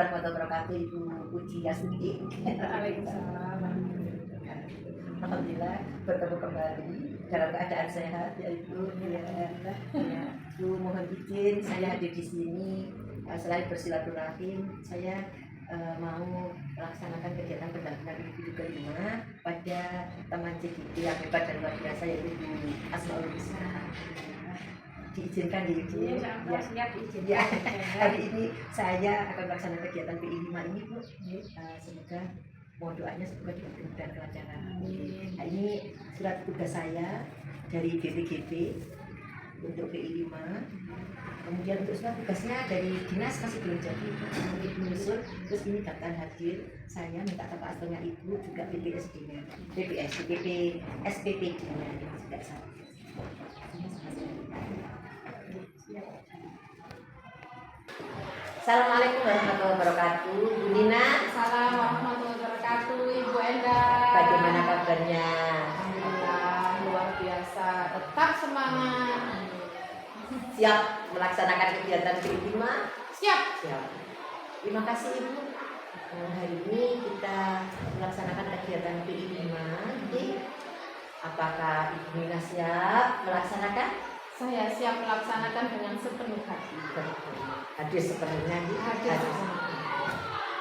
warahmatullahi wabarakatuh, Ibu Puji Yasuti. Waalaikumsalam. Alhamdulillah bertemu kembali dalam keadaan sehat ya Ibu. Ya, Ibu mohon izin saya hadir di sini selain bersilaturahim, saya mau melaksanakan kegiatan pendampingan individu kelima pada teman CGT yang hebat dan luar biasa yaitu Ibu Asmaul Husna. Diizinkan ya Ibu. Ya, siap izin. Ya, hari ini saya akan melaksanakan kegiatan PI 5 ini Bu. Semoga mohon doanya semoga diberikan kelancaran. Nah, ini surat tugas saya dari BPGB untuk PI 5. Kemudian untuk surat tugasnya dari dinas masih belum jadi, mungkin menyusul. Terus ini daftar hadir, saya minta tempat aslinya Ibu juga BPSD-nya, SPPD-nya ini juga sama. Assalamualaikum warahmatullahi wabarakatuh, Bu Nina. Assalamualaikum warahmatullahi wabarakatuh, Ibu Enda. Bagaimana kabarnya? Alhamdulillah luar biasa, tetap semangat. Siap melaksanakan kegiatan PI 5? Siap. Siap. Terima kasih Ibu. Hari ini kita melaksanakan kegiatan PI 5. Apakah Ibu Nina siap melaksanakan? Saya siap melaksanakan dengan sepenuh hati. Hadir sepenuhnya di Hadir.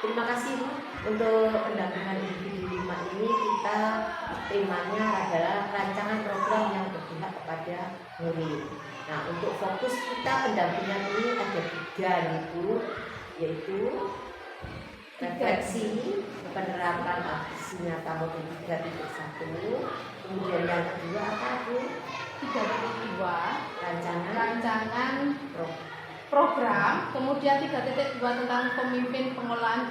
Terima kasih Bu. Untuk pendampingan individu 5 ini kita temanya adalah rancangan program yang berpihak kepada murid. Nah, untuk fokus kita pendampingan ini ada 3 Ibu, yaitu refleksi penerapan aksi nyata modul 3.1. Kemudian yang kedua apa Bu? 3.2 Rancangan program, kemudian 3.2 tentang pemimpin pengolahan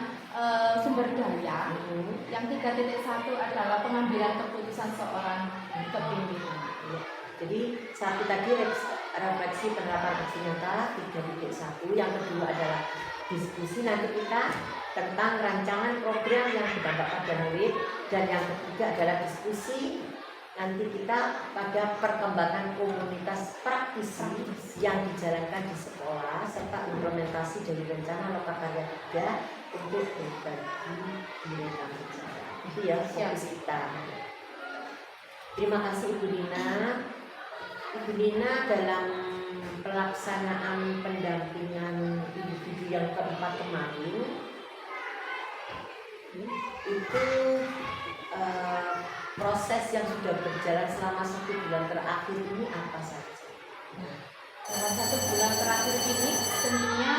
sumber daya. Yang 3.1 adalah pengambilan keputusan seorang kepemimpinan. Jadi satu tadi refleksi penerapan aksi nyata 3.1, yang kedua adalah diskusi nanti kita tentang rancangan program yang berdampak pada murid, dan yang ketiga adalah diskusi nanti kita pada perkembangan komunitas praktisi yang dijalankan di sekolah serta implementasi dari rencana Lokakarya 3 untuk berbagi nilai bicara. Itu ya fokus kita. Terima kasih Ibu Nina. Ibu Nina dalam pelaksanaan pendampingan individu yang keempat kemarin itu proses yang sudah berjalan selama 1 bulan terakhir ini apa saja? Dalam 1 bulan terakhir ini tentunya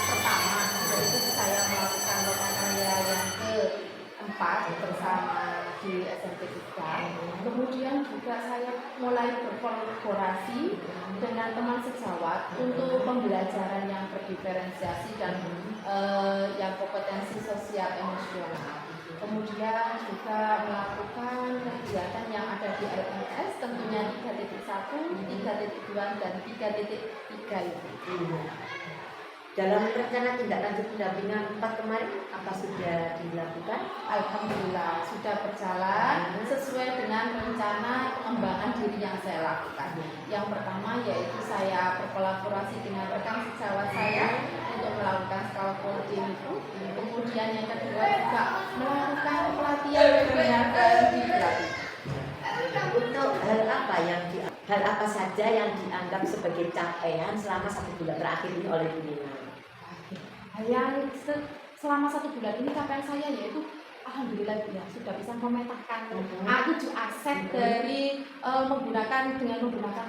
pertama yaitu saya melakukan lokakarya yang keempat bersama di SMP 3. Kemudian juga saya mulai berkolaborasi dengan teman sejawat untuk pembelajaran yang berdiferensiasi dan yang kompetensi sosial emosional. Kemudian juga melakukan kegiatan yang ada di LMS, tentunya 3.1, 3.2, dan 3.3 itu. Dalam rencana tindak lanjut pendampingan 4 kemarin, apa sudah dilakukan? Alhamdulillah sudah berjalan sesuai dengan rencana pengembangan diri yang saya lakukan. Yang pertama yaitu saya berkolaborasi dengan rekan sejawat saya untuk melakukan skala coaching itu. Kemudian yang kedua juga melakukan pelatihan webinar di dilatih. Untuk hal apa saja yang dianggap sebagai capaian selama 1 bulan terakhir ini oleh Bu Nina? Yang selama 1 bulan ini capaian saya yaitu alhamdulillah ya sudah bisa memetakan 7 aset dari menggunakan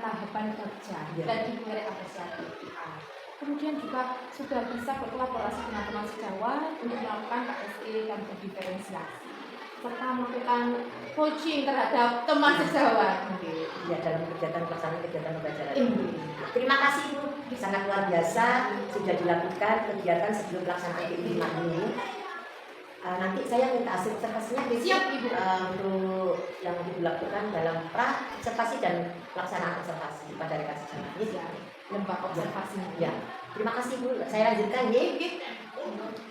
tahapan kerja dan diberi apresiasi. Kemudian juga sudah bisa berkolaborasi dengan teman sejawat untuk melakukan KSE dan berdiferensiasi serta melakukan coaching terhadap teman sejawat. Ya, dalam pelaksanaan kegiatan pembelajaran ini. Terima kasih Bu, sangat luar biasa sudah dilakukan kegiatan sebelum pelaksanaan PI 5 ini. Nanti saya minta hasil observasinya Siap Ibu. Untuk yang dilakukan dalam observasi dan pelaksanaan observasi pada rekan sejawat. Ya, lembaga observasi. Ya, terima kasih Bu. Saya lanjutkan ya.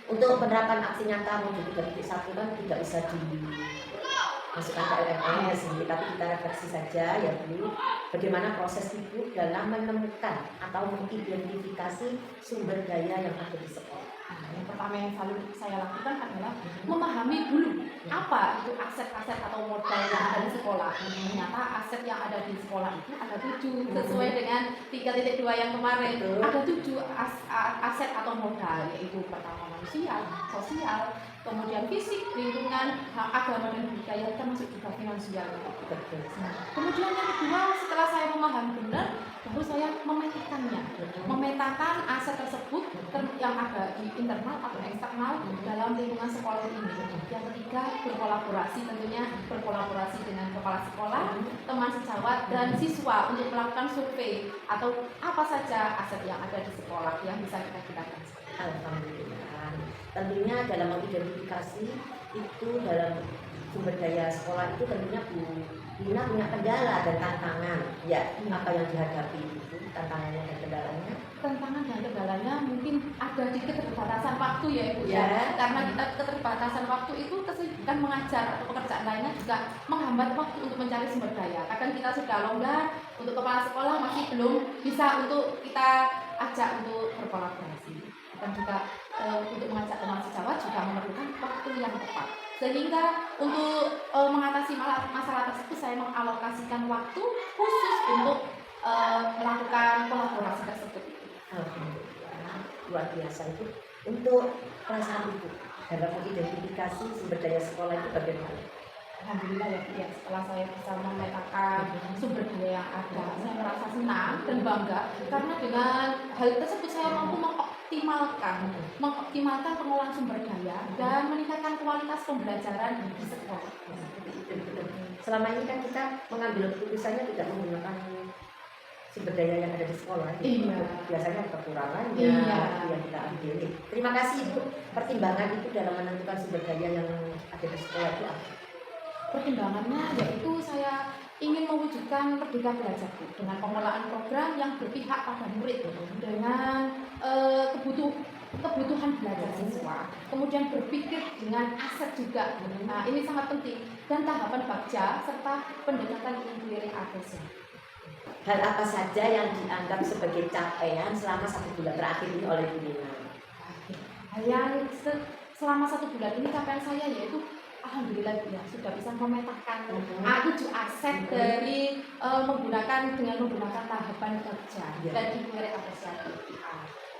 Untuk penerapan aksi nyata modul 3.1 kan tidak bisa dimasukkan ke LMS ini, tapi kita refleksi saja ya Bu. Bagaimana proses Ibu dalam menemukan atau mengidentifikasi sumber daya yang ada di sekolah? Yang pertama pertama yang selalu saya lakukan adalah memahami dulu apa itu aset-aset atau modal yang ada di sekolah. Ternyata aset yang ada di sekolah itu ada 7, sesuai dengan 3.2 yang kemarin. Betul. Ada 7 aset atau modal, yaitu pertama manusia, sosial, kemudian fisik, lingkungan, agama dan budaya, termasuk juga finansial. Betul. Kemudian yang kedua, setelah saya memahami benar, baru saya memetakannya, memetakan aset tersebut yang ada di internal atau eksternal dalam lingkungan sekolah ini. Yang ketiga, berkolaborasi, tentunya berkolaborasi dengan kepala sekolah, teman sejawat, dan siswa untuk melakukan survei atau apa saja aset yang ada di sekolah yang bisa kita gunakan. Alhamdulillah. Tentunya dalam mengidentifikasi itu dalam sumber daya sekolah itu tentunya Bu Lina punya kendala dan tantangan. Ya, apa yang dihadapi itu tantangannya dan kendalanya? Tantangan dan kendalanya mungkin ada di keterbatasan waktu ya Ibu Ya. Karena kita keterbatasan waktu itu kesibukan mengajar atau pekerjaan lainnya juga menghambat waktu untuk mencari sumber daya. Kadang kita sudah longgar, untuk kepala sekolah masih belum bisa untuk kita ajak untuk berkolaborasi. Dan juga untuk mengajak teman sejawat juga memerlukan waktu yang tepat. Sehingga untuk mengatasi masalah tersebut saya mengalokasikan waktu khusus untuk melakukan kolaborasi tersebut. Alhamdulillah, luar biasa itu. Untuk perasaan Ibu dalam mengidentifikasi sumber daya sekolah itu bagaimana? Alhamdulillah ya Bu, ya, setelah saya bisa memetakan sumber daya yang ada, saya merasa senang dan bangga karena dengan hal tersebut saya mampu mengoptimalkan pengelolaan sumber daya dan meningkatkan kualitas pembelajaran di sekolah. Selama ini kan kita mengambil keputusannya tidak menggunakan sumber daya yang ada di sekolah. Iya. Biasanya kekurangannya Iya. yang kita ambil. Terima kasih Ibu. Pertimbangan itu dalam menentukan sumber daya yang ada di sekolah itu apa? Pertimbangannya yaitu saya ingin mewujudkan Merdeka Belajar Bu, dengan pengelolaan program yang berpihak pada murid dengan kebutuhan belajar siswa, kemudian berpikir dengan aset juga. Nah, ini sangat penting, dan tahapan bagja serta pendekatan inquiry advisor. Hal apa saja yang dianggap sebagai capaian selama 1 bulan terakhir ini oleh Bu Lina? Yang selama 1 bulan ini capaian saya yaitu alhamdulillah ya sudah bisa memetakan 7 aset dari dengan menggunakan tahapan kerja dan inquiry advisor.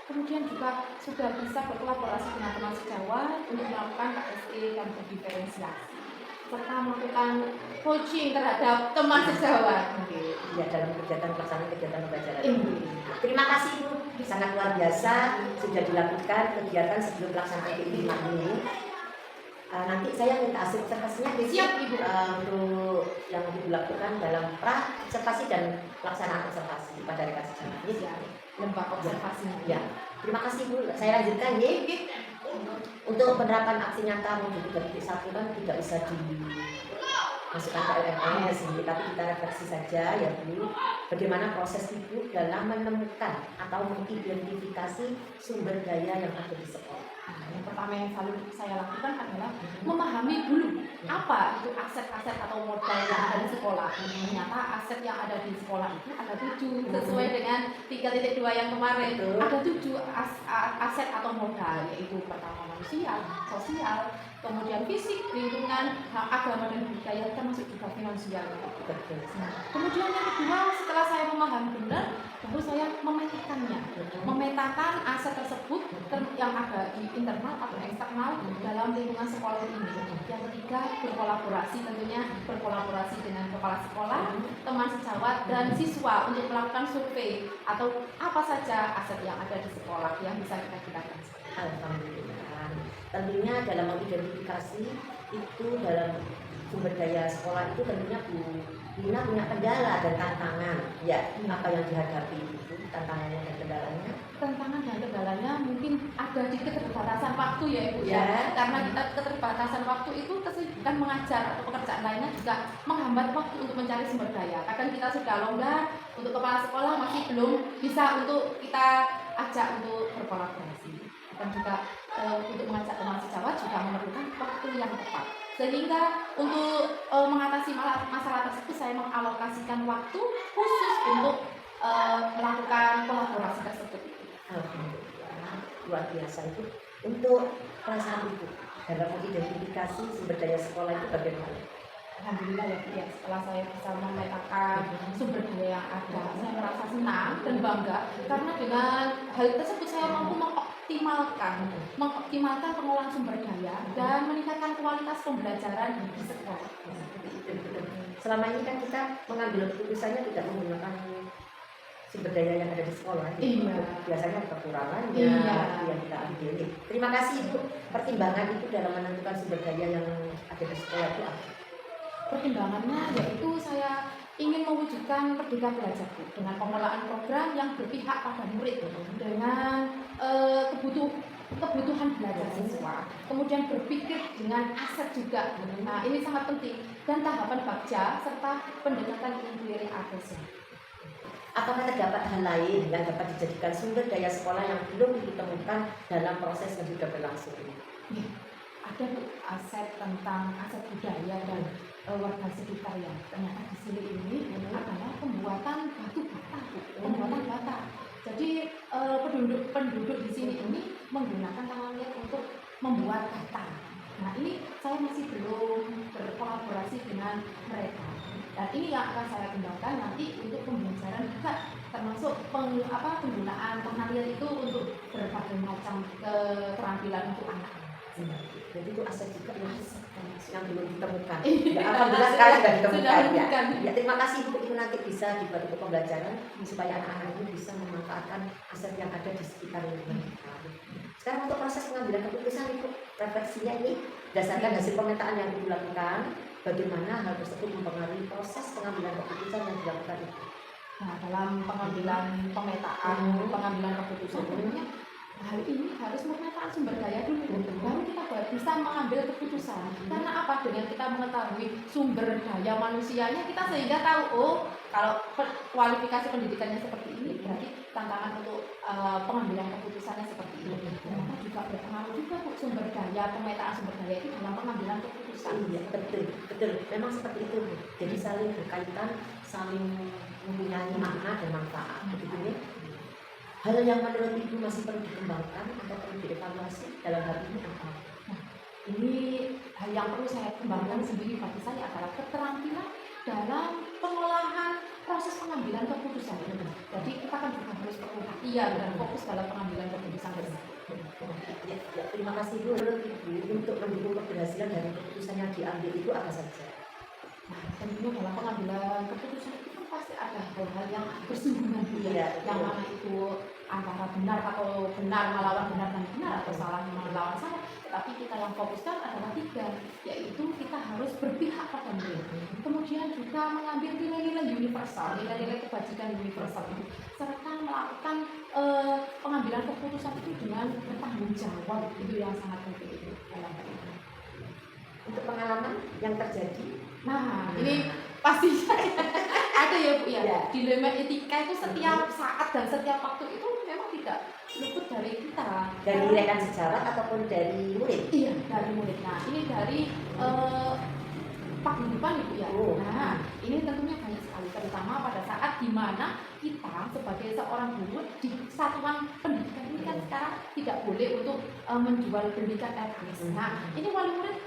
Kemudian juga sudah bisa berkolaborasi dengan teman sejawat untuk melakukan KSE dan berdiferensiasi serta melakukan coaching terhadap teman sejawat. Ya, dalam pelaksanaan kegiatan pembelajaran ini. Terima kasih Bu, sangat luar biasa sudah dilakukan kegiatan sebelum pelaksanaan PI 5 ini. Nanti saya minta hasil observasinya besok. Siap, Ibu. Untuk yang dilakukan dalam pra-observasi dan pelaksanaan observasi pada rekan sejawat. Ya, lembah observasi. Ya, terima kasih Bu. Saya lanjutkan ya. Untuk penerapan aksi nyata modul 3.1 kan tidak bisa dimasukkan ke LMS, tapi kita refleksi saja ya Bu. Bagaimana proses Ibu dalam menemukan atau mengidentifikasi sumber daya yang ada di sekolah? Yang pertama yang selalu saya lakukan adalah memahami dulu apa itu aset-aset atau modal yang ada di sekolah. Ternyata aset yang ada di sekolah itu ada 7, sesuai dengan 3.2 yang kemarin. Ada 7 aset atau modal, yaitu pertama manusia, sosial, kemudian fisik, lingkungan, agama dan budaya, termasuk juga finansial. Kemudian yang kedua, setelah saya memahami benar, baru saya memetakannya, memetakan aset tersebut yang ada di internal atau eksternal dalam lingkungan sekolah ini. Yang ketiga, berkolaborasi, tentunya berkolaborasi dengan kepala sekolah, teman sejawat, dan siswa untuk melakukan survei atau apa saja aset yang ada di sekolah yang bisa kita gunakan. Alhamdulillah. Tentunya dalam mengidentifikasi itu dalam sumber daya sekolah itu tentunya Bu Lina punya kendala dan tantangan. Ya, apa yang dihadapi itu tantangannya dan kendalanya? Tantangan dan kendalanya mungkin ada di keterbatasan waktu ya Ibu Ya. Karena kita keterbatasan waktu itu kesibukan mengajar atau pekerjaan lainnya juga menghambat waktu untuk mencari sumber daya. Kadang kita sudah longgar, untuk kepala sekolah masih belum bisa untuk kita ajak untuk berkolaborasi. Dan juga untuk mengajak teman sejawat juga memerlukan waktu yang tepat. Sehingga untuk mengatasi masalah tersebut saya mengalokasikan waktu khusus untuk melakukan kolaborasi tersebut. Alhamdulillah, luar biasa itu. Untuk perasaan Ibu dalam mengidentifikasi sumber daya sekolah itu bagaimana? Alhamdulillah ya Bu ya, setelah saya bisa memetakan sumber daya yang ada, saya merasa senang dan bangga karena dengan hal tersebut saya mampu mengoptimalkan pengolahan sumber daya dan meningkatkan kualitas pembelajaran di sekolah. Selama ini kan kita mengambil keputusannya tidak menggunakan sumber daya yang ada di sekolah. Iya. Biasanya kekurangannya Iya. yang kita ambil. Terima kasih Ibu. Pertimbangan itu dalam menentukan sumber daya yang ada di sekolah itu apa? Pertimbangannya yaitu saya ingin mewujudkan Merdeka Belajar Bu, dengan pengelolaan program yang berpihak pada murid dengan kebutuhan belajar siswa, kemudian berpikir dengan aset juga. Nah, ini sangat penting, dan tahapan bagja serta pendekatan inquiry adoption. Apakah terdapat hal lain yang dapat dijadikan sumber daya sekolah yang belum ditemukan dalam proses yang sudah berlangsung ini? Ya, ada Bu, aset tentang aset budaya dan warga sekitar yang ternyata di sini ini adalah pembuatan batu bata, Bu. Pembuatan bata. Jadi penduduk di sini ini menggunakan tangan liat untuk membuat bata. Nah, ini saya masih belum berkolaborasi dengan mereka. Dan ini yang akan saya kembangkan nanti untuk pembelajaran juga, termasuk penggunaan tangan liat itu untuk berbagai macam keterampilan untuk anak. Jadi itu aset juga yang belum ditemukan. Iya. Ya, alhamdulillah sekarang sudah ditemukan. Sudah ditemukan. Ya, terima kasih Bu. Itu nanti bisa dibuat untuk pembelajaran supaya anak-anak ini bisa memanfaatkan aset yang ada di sekitar lingkungan kita. Sekarang untuk proses pengambilan keputusan Ibu, refleksinya ini berdasarkan hasil pemetaan yang Ibu lakukan, bagaimana hal tersebut mempengaruhi proses pengambilan keputusan yang dilakukan itu? Nah, dalam pengambilan pengambilan keputusan tentunya hal ini harus memetaan sumber daya dulu, baru kita bisa mengambil keputusan. Karena apa? Dengan kita mengetahui sumber daya manusianya, kita sehingga tahu, oh, kalau kualifikasi pendidikannya seperti ini, berarti tantangan untuk pengambilan keputusannya seperti ini. Ternyata juga berpengaruh juga Bu, sumber daya, pemetaan sumber daya itu dalam pengambilan keputusan. Iya, betul. Memang seperti itu Bu. Jadi saling berkaitan, saling mempunyai makna dan manfaat. Begitu ya. Hal yang menurut Ibu masih perlu dikembangkan atau perlu dievaluasi dalam hal ini apa? Nah, ini hal yang perlu saya kembangkan sendiri bagi saya adalah keterampilan dalam pengolahan proses pengambilan keputusan. Jadi kita kan juga harus perhatian dan fokus dalam pengambilan keputusan tersebut. Ya, terima kasih Bu. Menurut Ibu untuk mendukung keberhasilan dari keputusan yang diambil itu apa saja? Nah, tentunya dalam pengambilan keputusan itu kan pasti ada hal-hal yang bersinggungan Bu ya, yang mana itu antara benar atau benar melawan benar dan benar atau salah melawan salah. Tapi kita yang fokuskan adalah 3, yaitu kita harus berpihak pada murid. Kemudian juga mengambil nilai-nilai universal, nilai-nilai kebajikan universal itu, serta melakukan pengambilan keputusan itu dengan bertanggung jawab. Itu yang sangat penting itu dalam hal ini. Untuk pengalaman yang terjadi, nah ini pasti ada ya Bu ya. Ya. Dilema etika itu setiap saat dan setiap waktu itu memang tidak luput dari kita. dari rekan sejawat ataupun dari murid. Iya, dari murid. Nah, ini dari paguyuban Ibu ya. Oh. Nah, ini tentunya banyak sekali, terutama pada saat di mana kita sebagai seorang guru di satuan pendidikan ini kan sekarang tidak boleh untuk menjual pendidikan LKS. Nah, ini wali murid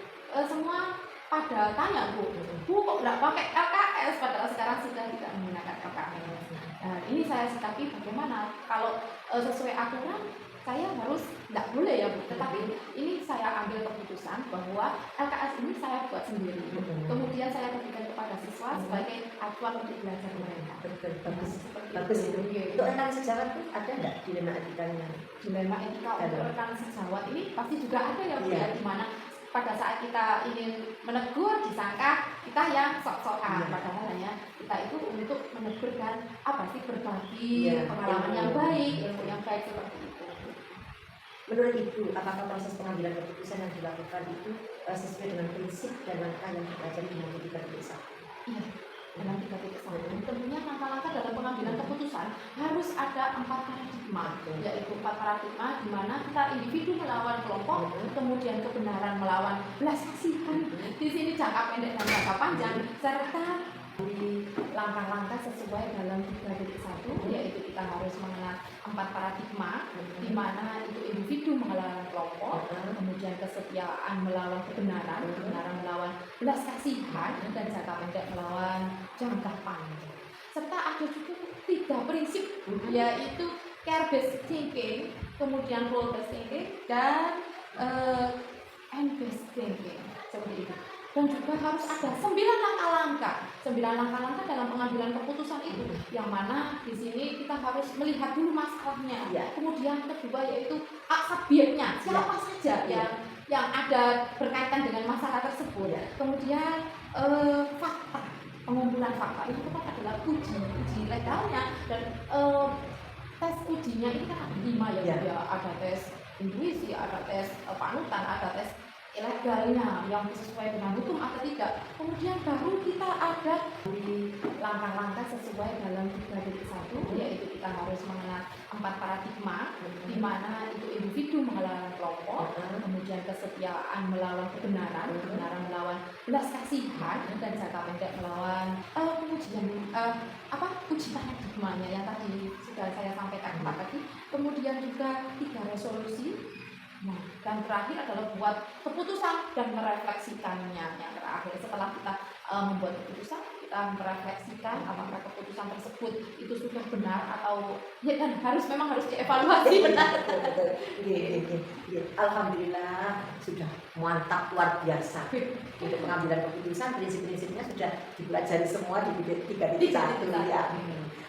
semua pada tanya Bu kok nggak pakai LKS, padahal sekarang sudah tidak menggunakan LKS. Nah, ini saya sikapi bagaimana kalau sesuai aturan saya harus tidak boleh ya Bu, tetapi ini saya ambil keputusan bahwa LKS ini saya buat sendiri. Kemudian saya berikan kepada siswa sebagai acuan untuk belajar mereka. Betul, bagus. Seperti Bagus itu. itu. Untuk rekan sejawat tuh ada nggak dilema etikanya? Dilema etika untuk rekan sejawat ini pasti juga ada ya Bu Iya. ya, di mana pada saat kita ingin menegur disangka kita yang sok-sokan, Iya. padahal hanya kita itu untuk menegur dan apa sih berbagi Iya, pengalaman ilmu. yang baik, ilmu yang baik seperti itu. Menurut Ibu, apakah proses pengambilan keputusan yang dilakukan itu sesuai dengan prinsip dan langkah yang dipelajari di Merdeka Belajar? Iya, dalam 3.1 tentunya langkah-langkah dalam pengambilan keputusan harus ada 4 paradigma, yaitu 4 paradigma di mana kita individu melawan kelompok, kemudian kebenaran melawan belas kasihan, di sini jangka pendek dan jangka panjang, serta langkah-langkah sesuai dalam 3.1, yaitu kita harus mengenal 4 paradigma, di mana itu individu melawan kelompok, kemudian kesetiaan melawan kebenaran, kebenaran melawan belas kasihan, dan jangka pendek melawan jangka panjang. Serta ada juga 3 prinsip, yaitu care-based thinking, kemudian role-based thinking, dan end-based thinking, seperti itu. Dan juga harus ada 9 langkah-langkah dalam pengambilan keputusan itu, yang mana di sini kita harus melihat dulu masalahnya. Kemudian kedua yaitu subjeknya, siapa saja yang ada berkaitan dengan masalah tersebut. Kemudian fakta, pengumpulan fakta itu kan adalah uji legalnya, dan tes ujinya ini kan ada 5 ya. Ada tes intuisi, ada tes panutan, ada tes ilegalnya yang sesuai dengan hukum atau tidak. Kemudian baru kita ada langkah-langkah sesuai dalam 3.1, yaitu kita harus mengenal 4 paradigma, di mana itu individu melawan kelompok, kemudian kesetiaan melawan kebenaran, kebenaran melawan belas kasihan, dan jangka pendek melawan uji paradigmanya yang tadi sudah saya sampaikan tadi. Kemudian juga 3 resolusi. Nah, dan terakhir adalah buat keputusan dan merefleksikannya. Yang terakhir, setelah kita membuat keputusan, kita merefleksikan apakah keputusan tersebut itu sudah benar atau dan memang harus dievaluasi. Benar, betul. Alhamdulillah sudah mantap, luar biasa. Untuk pengambilan keputusan, prinsip-prinsipnya sudah dipelajari semua di 3.1 ya.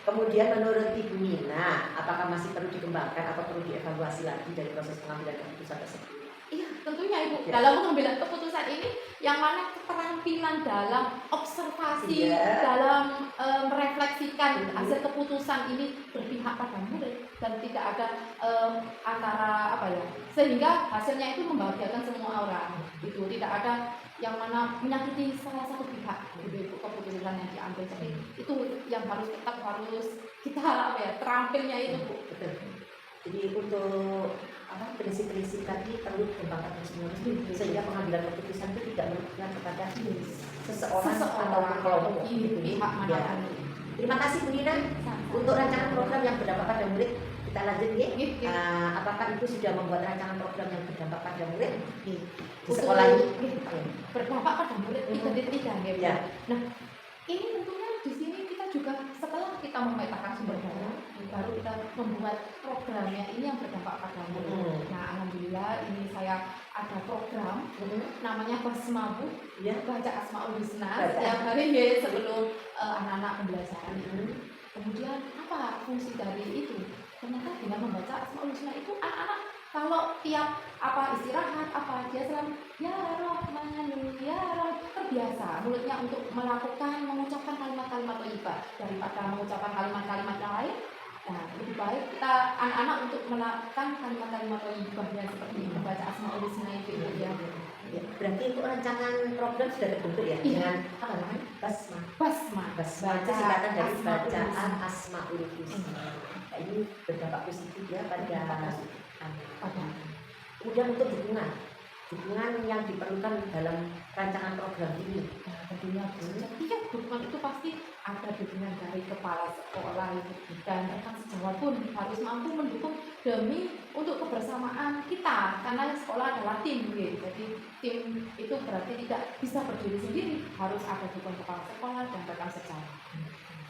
Kemudian menurut Ibu Nina, apakah masih perlu dikembangkan atau perlu dievaluasi lagi dari proses pengambilan keputusan tersebut? Iya, tentunya Ibu. Dalam mengambil keputusan ini, yang mana keterampilan dalam observasi, dalam merefleksikan hasil keputusan ini berpihak pada murid dan tidak ada sehingga hasilnya itu membahagiakan semua orang. Itu tidak ada yang mana menyakiti salah satu pihak, gitu, keputusan yang diambil. Jadi itu yang tetap harus kita terampilnya itu, Bu. Jadi untuk prinsip-prinsip tadi perlu dikembangkan terus-menerus sehingga pengambilan keputusan itu tidak merugikan kepada seseorang atau kelompok. Terima kasih Bu Nina untuk rancangan program yang berdampak pada murid. Kita lanjut ya. Apakah Ibu sudah membuat rancangan program yang berdampak pada murid di sekolah ini? Berdampak pada murid itu ya. Nah, ini tentunya di sini kita juga setelah kita memetakan sumber daya, baru kita membuat programnya ini yang berdampak pada murid. Nah, alhamdulillah ini saya ada program namanya Basma, Bu, baca Asmaul Husna setiap hari sebelum anak-anak pembelajaran. Kemudian apa fungsi dari itu? Ternyata dengan membaca Asmaul Husna itu anak-anak kalau tiap istirahat dia selalu ya Rahman ya Rahman, terbiasa mulutnya untuk mengucapkan kalimat-kalimat thayyibah daripada mengucapkan kalimat-kalimat yang lain. Nah, lebih baik kita anak-anak untuk melakukan kalimat-kalimat thayyibah yang seperti membaca Asmaul Husna itu ya. Berarti untuk rancangan program sudah terbentuk ya dengan apa namanya? Basma itu singkatan dari bacaan Asmaul Husna. Ini berdampak positif ya pada kemudian untuk dukungan yang diperlukan dalam rancangan program ini. Tentunya dukungan itu pasti ada dukungan dari kepala sekolah dan rekan sejawat pun harus mampu mendukung demi untuk kebersamaan kita, karena sekolah adalah tim gitu. Jadi tim itu berarti tidak bisa berdiri sendiri, harus ada dukungan kepala sekolah dan rekan sejawat.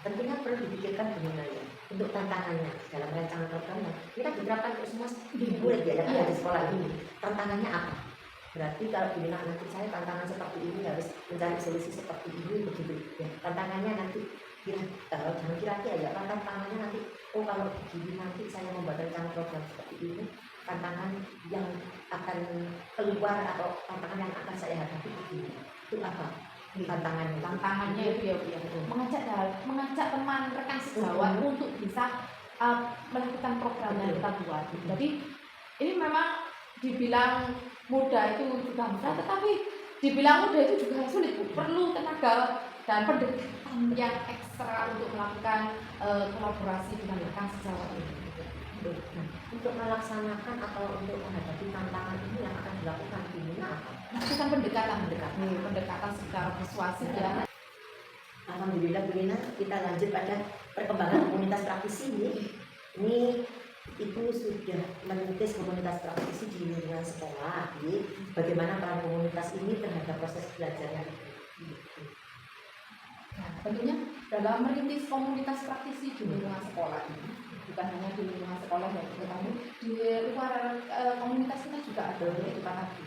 Tentunya perlu dipikirkan bagaimana untuk tantangannya dalam rancangan programnya. Ini kan diterapkan untuk semua murid ya yang ada di sekolah ini. Tantangannya apa? Berarti kalau di nanti saya tantangan seperti ini harus mencari solusi seperti ini begitu. Ya, tantangannya nanti jangan kira-kira ya. Tantangannya nanti kalau begini nanti saya membuat rancangan program seperti ini, tantangan yang akan keluar atau tantangan yang akan saya hadapi begini. Itu apa? Tantangannya itu ya mengajak teman rekan sejawat untuk bisa melakukan program yang kita buat. Jadi ini memang dibilang mudah itu juga mudah, tetapi dibilang mudah itu juga sulit. Perlu tenaga dan pendekatan yang ekstra untuk melakukan kolaborasi dengan rekan sejawat ini. Untuk melaksanakan atau untuk menghadapi tantangan ini yang akan dilakukan di mana? Melakukan pendekatan secara persuasif ya. Alhamdulillah Bu Nina, kita lanjut pada perkembangan komunitas praktisi ini. Ini Ibu sudah merintis komunitas praktisi di lingkungan sekolah. Jadi, bagaimana peran komunitas ini terhadap proses belajarnya Ibu? Nah, tentunya dalam merintis komunitas praktisi di lingkungan sekolah ini, bukan hanya di lingkungan sekolah ya, tetapi di luar komunitas kita juga ada, yaitu KKG,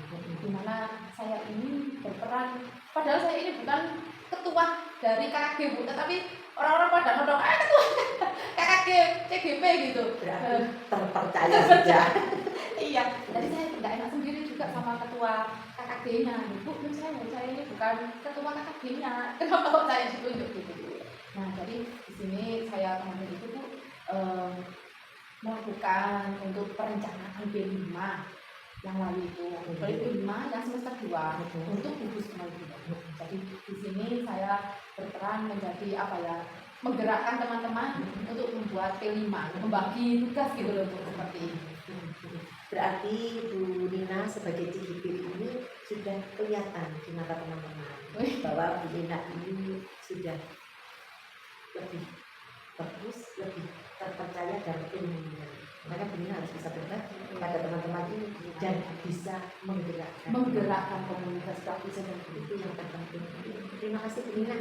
di mana saya ini berperan. Padahal saya ini bukan ketua dari KKG Bu, tetapi orang-orang pada nodong, ketua KKG CGP gitu. Berarti terpercaya sudah. Iya, jadi saya tidak enak sendiri juga sama ketua KKG-nya. Bu, saya ini bukan ketua KKG-nya. Kenapa kok saya ditunjuk gitu? Nah, jadi di sini saya kemarin itu Bu melakukan untuk perencanaan B5 yang lalu itu, B5 yang semester 2 untuk gugus kemajuan. Jadi di sini saya berperan menjadi apa ya? Menggerakkan teman-teman untuk membuat P5, membagi tugas gitu loh Bu, seperti ini. Berarti Bu Nina sebagai CGP ini sudah kelihatan di mata teman-teman bahwa Bu Nina ini sudah lebih bagus, lebih terpercaya dan ilmunya. Maka Bu Nina harus bisa berbagi pada teman-teman ini dan bisa menggerakkan komunitas praktisi, dan itu yang terpenting. Terima kasih Bu Nina.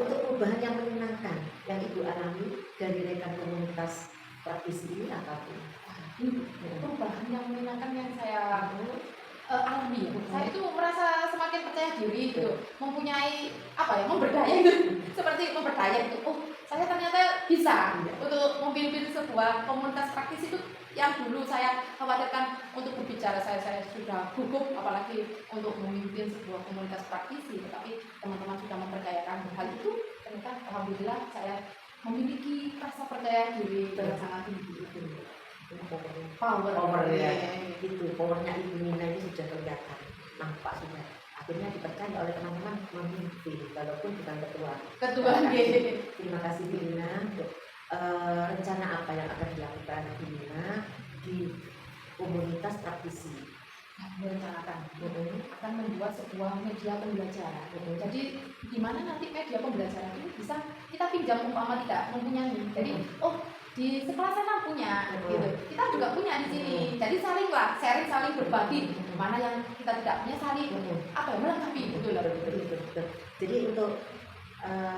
Untuk perubahan yang menyenangkan yang Ibu alami dari rekan komunitas praktisi ini apa Bu? Perubahan yang menyenangkan yang saya alami, saya itu merasa semakin percaya diri gitu, mempunyai apa ya, memberdaya gitu, seperti memberdaya gitu. Oh, saya ternyata bisa untuk memimpin sebuah komunitas praktisi itu yang dulu saya khawatirkan untuk berbicara, saya sudah gugup apalagi untuk memimpin sebuah komunitas praktisi, tetapi teman-teman sudah mempercayakan hal itu. Ternyata alhamdulillah saya memiliki rasa percaya diri yang sangat tinggi itu. Powernya itu, powernya Ibu Nina ini sudah kelihatan, nampak sudah. Akhirnya dipercaya oleh teman-teman memimpin walaupun bukan ketua. Terima kasih Bu Nina. Untuk rencana apa yang akan dilakukan Bu Nina di komunitas praktisi? Merencanakan akan membuat sebuah media pembelajaran. Jadi di mana nanti media pembelajaran itu bisa kita pinjam umpama tidak mempunyai. Jadi di sekolah sana punya gitu. Kita juga punya di sini. Jadi saling sharing, berbagi. Mana yang kita tidak punya saling apa ya, melengkapi gitu loh. Jadi untuk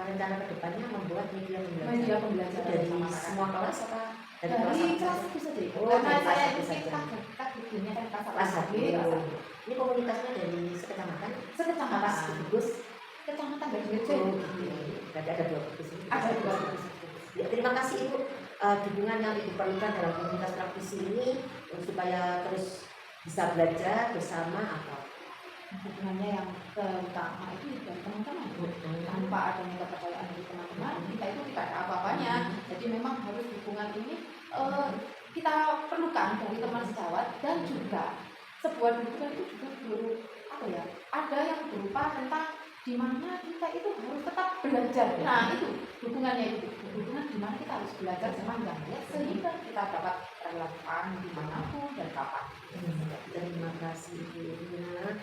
rencana kedepannya membuat media pembelajaran dari semua kelas apa dari kelas itu saja. Karena saya kita bikinnya kan kelas 1. Ini komunitasnya dari sekecamatan. Gugus Kecamatan dari Berarti ada 2 gugus. Ada 2 gugus. Ya, terima kasih Ibu. Dukungan yang Ibu perlukan dalam komunitas praktisi ini supaya terus bisa belajar bersama apa? Dukungannya yang terutama itu dari teman-teman. Tanpa adanya kepercayaan dari teman-teman, kita itu tidak ada apa-apanya. Jadi memang harus dukungan ini kita perlukan dari teman sejawat, dan juga sebuah dukungan itu juga perlu apa ya? Ada yang berupa tentang di mana kita itu harus tetap belajar. Nah itu dukungannya itu, dukungan di mana kita harus belajar sepanjang ya, sehingga kita dapat relevan dimanapun dan kapan. Terima kasih Bu Nina.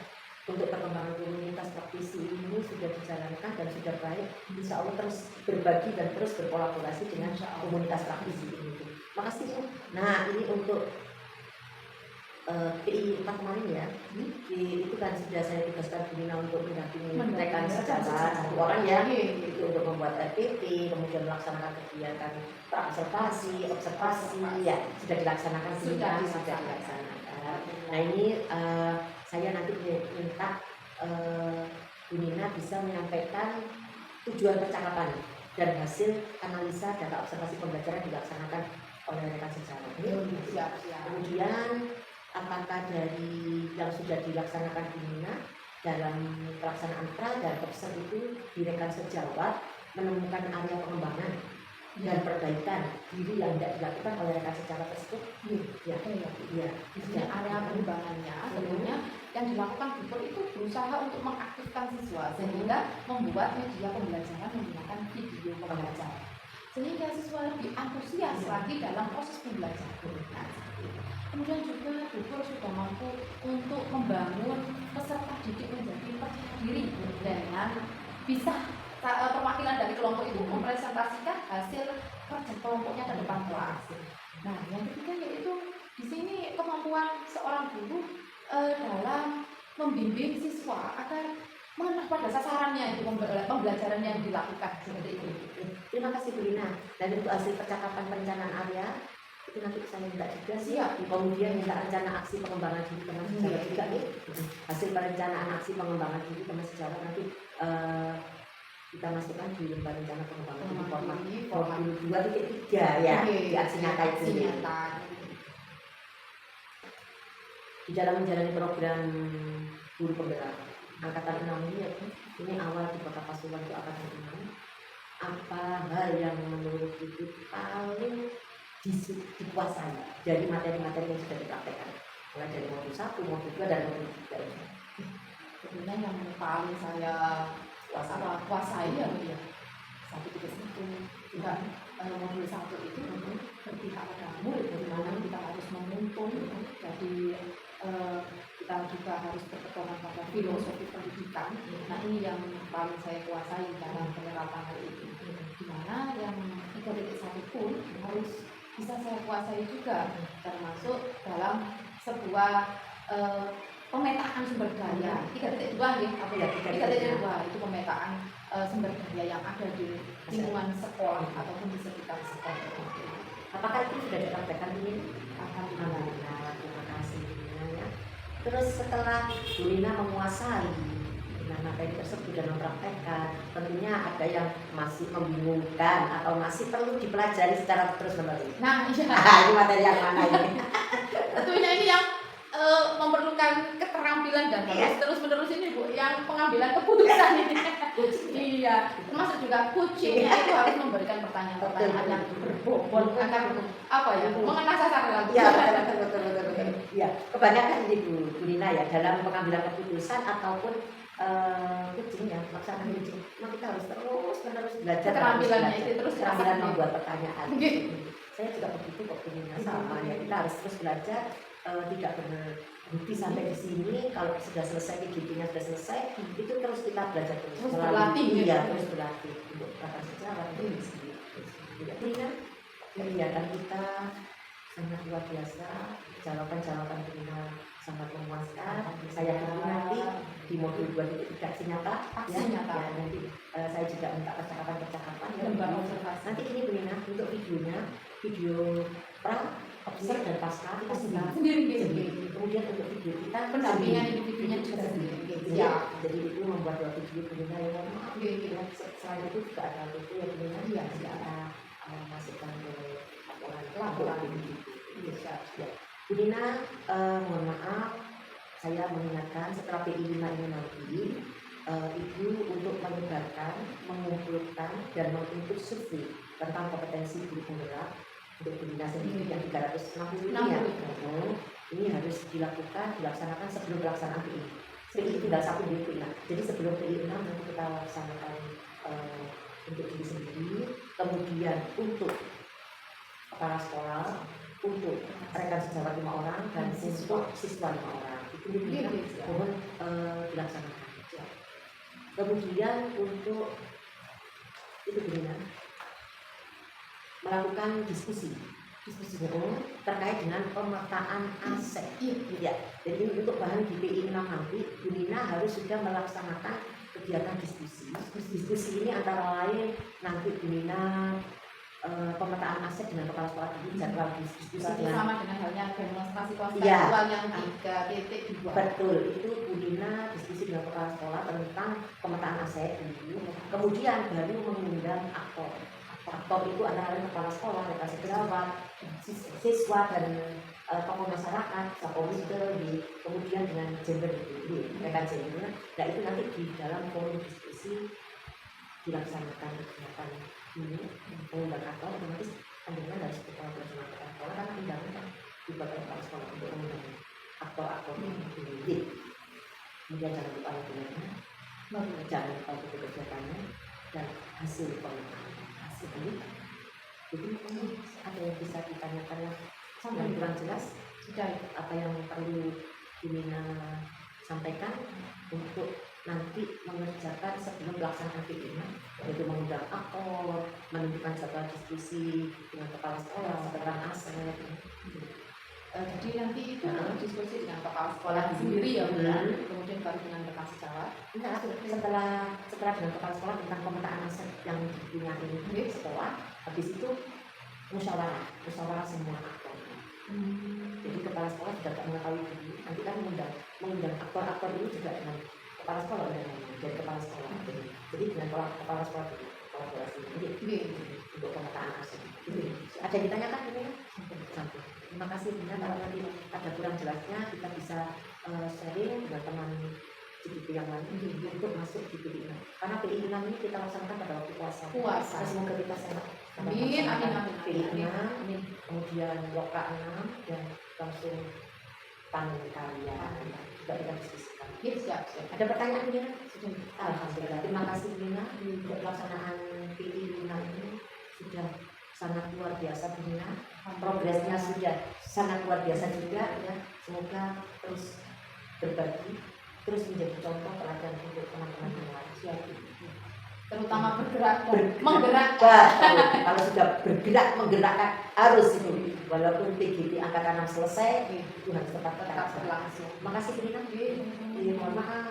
Untuk perkembangan komunitas praktisi ini sudah dijalankan dan sudah baik. Insya Allah terus berbagi dan terus berkolaborasi dengan komunitas praktisi ini. Terima kasih Bu. Nah ini untuk PI 4 kemarin ya, itu kan sudah saya tugaskan Bu Nina untuk mendampingi rekan sejawat 1 orang ya, itu untuk membuat RPP, kemudian melaksanakan kegiatan observasi ya, sudah dilaksanakan sudah dilaksanakan. Nah ini saya nanti minta Bu Nina bisa menyampaikan tujuan percakapan dan hasil analisa data observasi pembelajaran dilaksanakan oleh rekan sejawat. Kemudian apakah dari yang sudah dilaksanakan Bu Nina dalam pelaksanaan pra dan observ itu di rekan sejawat menemukan area pengembangan dan perbaikan diri yang tidak dilakukan oleh rekan sejawat tersebut? Ya. Di sini area pengembangannya sebenarnya yang dilakukan Bupor itu berusaha untuk mengaktifkan siswa sehingga membuat media pembelajaran menggunakan video pembelajaran, sehingga siswa lebih antusias lagi dalam proses pembelajaran. Kemudian juga Bupor sudah mampu untuk membangun peserta didik menjadi percaya diri dengan bisa perwakilan dari kelompok itu mempresentasikan hasil kerja kelompoknya ke depan kelas. Nah, yang ketiga yaitu di sini kemampuan seorang guru dalam membimbing siswa agar mengenal pada sasarannya itu pembelajaran yang dilakukan seperti itu. Terima kasih Bu Lina. Dan untuk hasil percakapan perencanaan area itu nanti saya minta juga sih. Siap. Kemudian minta rencana aksi pengembangan diri teman sejarah juga nih. Hasil perencanaan aksi pengembangan diri teman sejarah nanti kita masukkan di lembar rencana pengembangan diri format 2.3 ya di aksi nyata itu. Di dalam menjalani program guru penggerak angkatan 6 ini awal di Kota Pasuruan itu angkatan 6, apa hal yang menurut itu paling dikuasai dari materi-materi yang sudah dipraktekkan mulai dari modul 1, modul 2 dan modul 3 ini? Sebenarnya yang paling saya kuasai ya satu tiga itu juga modul 1 itu berpihak pada murid, bagaimana kita harus menuntun, jadi kita juga harus berpedoman pada filosofi pendidikan. Nah, ini yang paling saya kuasai dalam penerapan hal itu. Dimana yang 3.1 pun harus bisa saya kuasai juga, termasuk dalam sebuah pemetaan sumber daya. 3.2 ya, apa ya? 3.2 itu pemetaan sumber daya yang ada di lingkungan sekolah ataupun di sekitar sekolah. Apakah itu sudah dipraktekkan ini? Alhamdulillah, terima kasih. Terus setelah Bu Lina menguasai materi tersebut dan mempraktekkan, tentunya ada yang masih membingungkan atau masih perlu dipelajari secara terus-menerus. Nah, iya. Ini materi yang mana ini? Tentunya ini yang memerlukan keterampilan dan harus terus-menerus ini Bu, yang pengambilan keputusan ini. Iya, termasuk juga coachingnya itu harus memberikan pertanyaan-pertanyaan yang berbobot agar apa ya, mengenai sasaran. Iya, betul. Iya, kebanyakan ini Bu Lina ya dalam pengambilan keputusan ataupun coaching ya, pelaksanaan coaching. Nah, kita harus terus-menerus belajar. Keterampilannya itu terus keterampilan membuat pertanyaan. Saya juga begitu kok Bu Lina sama ya, kita harus terus belajar. Tidak berhenti sampai di sini. Kalau sudah selesai PGP-nya sudah selesai, itu terus kita belajar terus berlatih ya, terus berlatih untuk tata sejarah kegiatan kita sangat luar biasa. Jawaban kita sangat memuaskan. Saya tunggu nanti di modul 2 itu tidak nyata ya, nanti saya juga minta percakapan ya, nanti ini Bu Lina untuk videonya, video pra observ dan pasca kita sendiri. Kemudian untuk video kita pendampingan individunya juga sendiri. Ya, jadi itu membuat 2 video berbeda ya. Selain itu juga ada itu ya benar ya, tidak ada masukkan ke laporan ini. Ya. Bu Lina, mohon maaf, saya mengingatkan setelah PI 5 ini nanti Ibu untuk menyebarkan, mengumpulkan dan menginput survei tentang kompetensi guru penggerak untuk Bu Lina sendiri yang 360 ini ya. Ini harus dilaksanakan sebelum pelaksanaan PI. PI tinggal 1 minggu ya. Jadi sebelum PI 6 nanti kita laksanakan untuk diri sendiri, kemudian untuk kepala sekolah, untuk rekan sejawat 5 orang dan siswa 5 orang. Itu mohon dilaksanakan. Kemudian untuk itu Bu Lina melakukan diskusi terkait dengan pemetaan aset. Ya, jadi untuk bahan di PI 6 nanti Bu Lina harus sudah melaksanakan kegiatan diskusi. Diskusi ini antara lain nanti Bu Lina pemetaan aset dengan kepala sekolah dulu, jadwal diskusi sama dengan halnya demonstrasi konseptual yang 3.2. Betul, itu Bu Lina diskusi dengan kepala sekolah tentang pemetaan aset dulu. Kemudian baru mengundang aktor. Aktor itu antara lain kepala sekolah, rekan sejawat, siswa dan tokoh masyarakat, Sapolida, kemudian dengan gender itu, rekan gender. Nah itu nanti di dalam forum diskusi dilaksanakan kegiatan ini, mengundang aktor, otomatis pandangan dari kepala sekolah karena undangan dibuat oleh kepala sekolah untuk mengundang aktor-aktor ini. Kemudian jangan lupa lagi, jangan lupa untuk kegiatannya dan hasil pemetaan. Jadi ada yang bisa ditanyakan yang kurang jelas, sudah apa yang perlu Bu Lina sampaikan untuk nanti mengerjakan sebelum pelaksanaan PI, yaitu mengundang aktor, menunjukkan jadwal diskusi dengan kepala sekolah, sekretaris aset. Jadi nanti itu diskusi dengan kepala sekolah sendiri ya, Bu, ya. Kemudian baru dengan rekan sejawat. Enggak, setelah dengan kepala sekolah tentang pemetaan aset yang dipunyai ini sekolah, habis itu musyawarah semua aktor. Jadi kepala sekolah sudah tak mengetahui dulu, nanti kan mengundang aktor-aktor ini juga dengan kepala sekolah dan kepala sekolah. Jadi dengan kepala sekolah itu kolaborasi. Jadi untuk pemetaan aset. Ada yang ditanyakan ini? Sampai. Terima kasih Bina, kalau nanti ada kurang jelasnya kita bisa sharing dengan teman CPP yang lain untuk masuk di PI 6. Karena PI 6 ini kita laksanakan pada waktu puasa. Semoga kita sehat. Amin, amin, amin. PI 6, kemudian Loka 6 dan langsung panen karya. Juga kita diskusikan. Siap. Ada pertanyaan Bina? Alhamdulillah. Terima kasih Bina untuk pelaksanaan PI 6 ini sudah sangat luar biasa Bina. Progresnya sudah sangat luar biasa juga ya. Semoga terus berbagi, terus menjadi contoh teladan untuk teman-teman yang lain. Terutama menggerakkan. Kalau sudah bergerak menggerakkan harus itu. Walaupun PGP angkatan 6 selesai, itu harus tetap berlangsung. Terima kasih Bina. Mohon maaf.